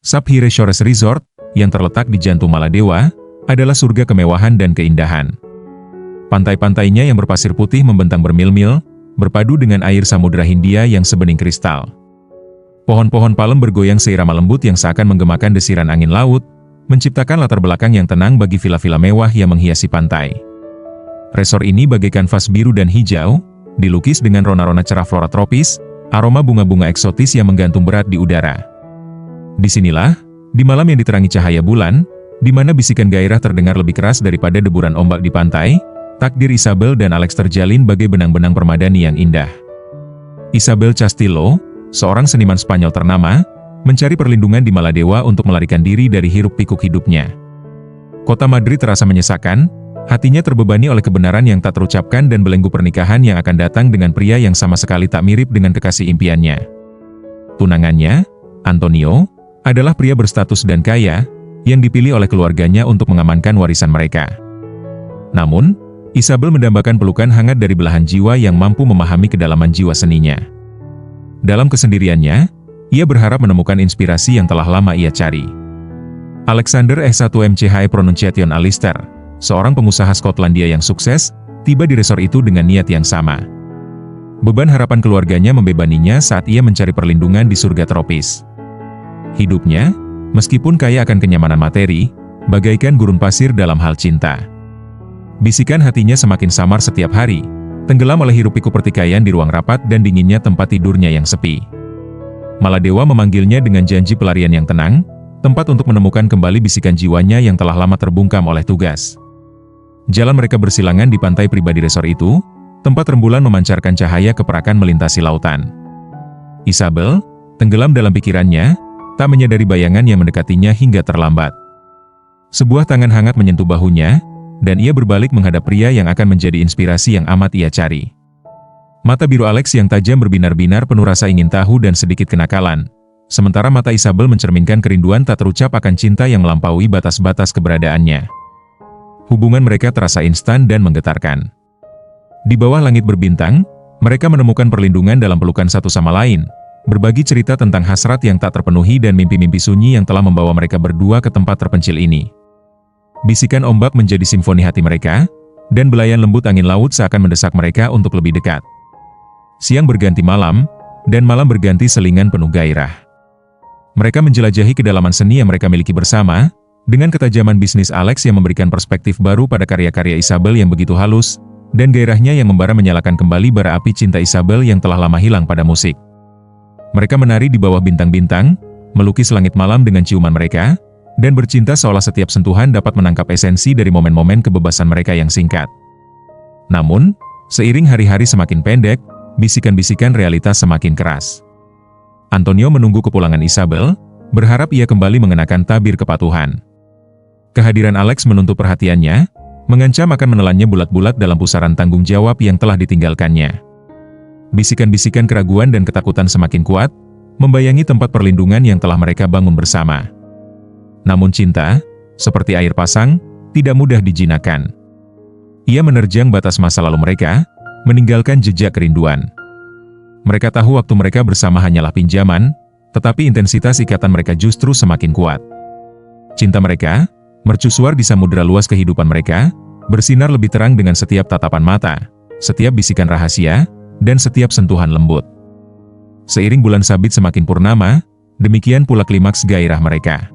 Sapphire Shores Resort, yang terletak di jantung Maladewa, adalah surga kemewahan dan keindahan. Pantai-pantainya yang berpasir putih membentang bermil-mil, berpadu dengan air Samudra Hindia yang sebening kristal. Pohon-pohon palem bergoyang seirama lembut yang seakan menggemakan desiran angin laut, menciptakan latar belakang yang tenang bagi vila-vila mewah yang menghiasi pantai. Resort ini bagaikan vas biru dan hijau, dilukis dengan rona-rona cerah flora tropis, aroma bunga-bunga eksotis yang menggantung berat di udara. Disinilah, di malam yang diterangi cahaya bulan, di mana bisikan gairah terdengar lebih keras daripada deburan ombak di pantai, takdir Isabel dan Alex terjalin bagai benang-benang permadani yang indah. Isabel Castillo, seorang seniman Spanyol ternama, mencari perlindungan di Maladewa untuk melarikan diri dari hiruk-pikuk hidupnya. Kota Madrid terasa menyesakan, hatinya terbebani oleh kebenaran yang tak terucapkan dan belenggu pernikahan yang akan datang dengan pria yang sama sekali tak mirip dengan kekasih impiannya. Tunangannya, Antonio, adalah pria berstatus dan kaya, yang dipilih oleh keluarganya untuk mengamankan warisan mereka. Namun, Isabel mendambakan pelukan hangat dari belahan jiwa yang mampu memahami kedalaman jiwa seninya. Dalam kesendiriannya, ia berharap menemukan inspirasi yang telah lama ia cari. Alexander S1MCHI Pronunciation Alistair, seorang pengusaha Skotlandia yang sukses, tiba di resort itu dengan niat yang sama. Beban harapan keluarganya membebaninya saat ia mencari perlindungan di surga tropis. Hidupnya, meskipun kaya akan kenyamanan materi, bagaikan gurun pasir dalam hal cinta. Bisikan hatinya semakin samar setiap hari, tenggelam oleh hiruk-pikuk pertikaian di ruang rapat dan dinginnya tempat tidurnya yang sepi. Maladewa memanggilnya dengan janji pelarian yang tenang, tempat untuk menemukan kembali bisikan jiwanya yang telah lama terbungkam oleh tugas. Jalan mereka bersilangan di pantai pribadi resort itu, tempat rembulan memancarkan cahaya keperakan melintasi lautan. Isabel, tenggelam dalam pikirannya, tak menyadari bayangan yang mendekatinya hingga terlambat. Sebuah tangan hangat menyentuh bahunya, dan ia berbalik menghadap pria yang akan menjadi inspirasi yang amat ia cari. Mata biru Alex yang tajam berbinar-binar penuh rasa ingin tahu dan sedikit kenakalan, sementara mata Isabel mencerminkan kerinduan tak terucap akan cinta yang melampaui batas-batas keberadaannya. Hubungan mereka terasa instan dan menggetarkan. Di bawah langit berbintang, mereka menemukan perlindungan dalam pelukan satu sama lain, berbagi cerita tentang hasrat yang tak terpenuhi dan mimpi-mimpi sunyi yang telah membawa mereka berdua ke tempat terpencil ini. Bisikan ombak menjadi simfoni hati mereka, dan belayan lembut angin laut seakan mendesak mereka untuk lebih dekat. Siang berganti malam, dan malam berganti selingan penuh gairah. Mereka menjelajahi kedalaman seni yang mereka miliki bersama, dengan ketajaman bisnis Alex yang memberikan perspektif baru pada karya-karya Isabel yang begitu halus, dan gairahnya yang membara menyalakan kembali bara api cinta Isabel yang telah lama hilang pada musik. Mereka menari di bawah bintang-bintang, melukis langit malam dengan ciuman mereka, dan bercinta seolah setiap sentuhan dapat menangkap esensi dari momen-momen kebebasan mereka yang singkat. Namun, seiring hari-hari semakin pendek, bisikan-bisikan realitas semakin keras. Antonio menunggu kepulangan Isabel, berharap ia kembali mengenakan tabir kepatuhan. Kehadiran Alex menuntut perhatiannya, mengancam akan menelannya bulat-bulat dalam pusaran tanggung jawab yang telah ditinggalkannya. Bisikan-bisikan keraguan dan ketakutan semakin kuat, membayangi tempat perlindungan yang telah mereka bangun bersama. Namun cinta, seperti air pasang, tidak mudah dijinakkan. Ia menerjang batas masa lalu mereka, meninggalkan jejak kerinduan. Mereka tahu waktu mereka bersama hanyalah pinjaman, tetapi intensitas ikatan mereka justru semakin kuat. Cinta mereka, mercusuar di samudera luas kehidupan mereka, bersinar lebih terang dengan setiap tatapan mata, setiap bisikan rahasia, dan setiap sentuhan lembut. Seiring bulan sabit semakin purnama, demikian pula klimaks gairah mereka.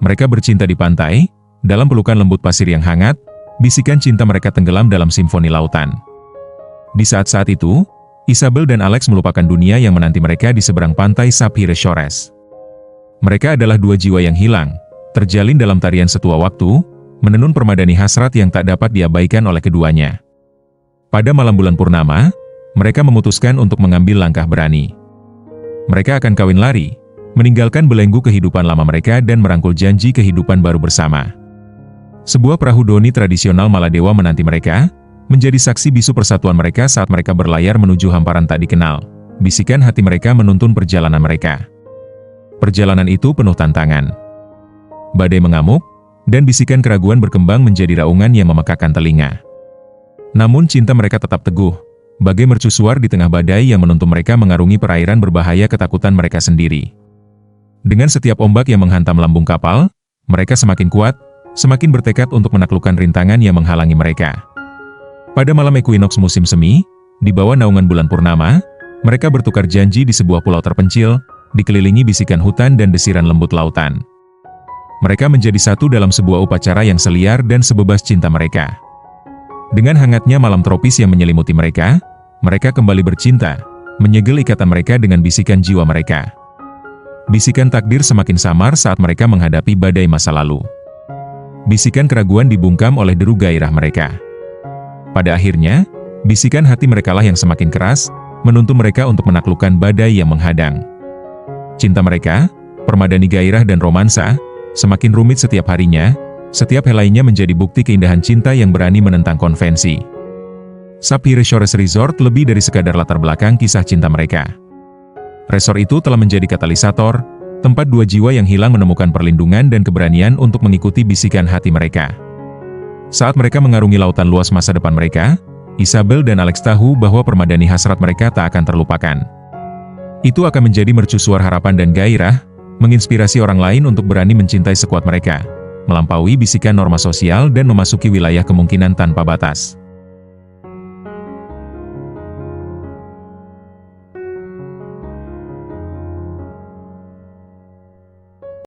Mereka bercinta di pantai, dalam pelukan lembut pasir yang hangat, bisikan cinta mereka tenggelam dalam simfoni lautan. Di saat-saat itu, Isabel dan Alex melupakan dunia yang menanti mereka di seberang pantai Sapphire Shores. Mereka adalah dua jiwa yang hilang, terjalin dalam tarian setua waktu, menenun permadani hasrat yang tak dapat diabaikan oleh keduanya. Pada malam bulan purnama, mereka memutuskan untuk mengambil langkah berani. Mereka akan kawin lari, meninggalkan belenggu kehidupan lama mereka dan merangkul janji kehidupan baru bersama. Sebuah perahu doni tradisional Maladewa menanti mereka, menjadi saksi bisu persatuan mereka saat mereka berlayar menuju hamparan tak dikenal. Bisikan hati mereka menuntun perjalanan mereka. Perjalanan itu penuh tantangan. Badai mengamuk, dan bisikan keraguan berkembang menjadi raungan yang memekakan telinga. Namun cinta mereka tetap teguh, bagai mercusuar di tengah badai yang menuntun mereka mengarungi perairan berbahaya ketakutan mereka sendiri. Dengan setiap ombak yang menghantam lambung kapal, mereka semakin kuat, semakin bertekad untuk menaklukkan rintangan yang menghalangi mereka. Pada malam ekuinoks musim semi, di bawah naungan bulan purnama, mereka bertukar janji di sebuah pulau terpencil, dikelilingi bisikan hutan dan desiran lembut lautan. Mereka menjadi satu dalam sebuah upacara yang seliar dan sebebas cinta mereka. Dengan hangatnya malam tropis yang menyelimuti mereka kembali bercinta, menyegel ikatan mereka dengan bisikan jiwa mereka. Bisikan takdir semakin samar saat mereka menghadapi badai masa lalu. Bisikan keraguan dibungkam oleh deru gairah mereka. Pada akhirnya, bisikan hati merekalah yang semakin keras, menuntun mereka untuk menaklukkan badai yang menghadang. Cinta mereka, permadani gairah dan romansa, semakin rumit setiap harinya, setiap helainya menjadi bukti keindahan cinta yang berani menentang konvensi. Sapphire Shores Resort lebih dari sekadar latar belakang kisah cinta mereka. Resort itu telah menjadi katalisator, tempat dua jiwa yang hilang menemukan perlindungan dan keberanian untuk mengikuti bisikan hati mereka. Saat mereka mengarungi lautan luas masa depan mereka, Isabel dan Alex tahu bahwa permadani hasrat mereka tak akan terlupakan. Itu akan menjadi mercusuar harapan dan gairah, menginspirasi orang lain untuk berani mencintai sekuat mereka, melampaui bisikan norma sosial dan memasuki wilayah kemungkinan tanpa batas.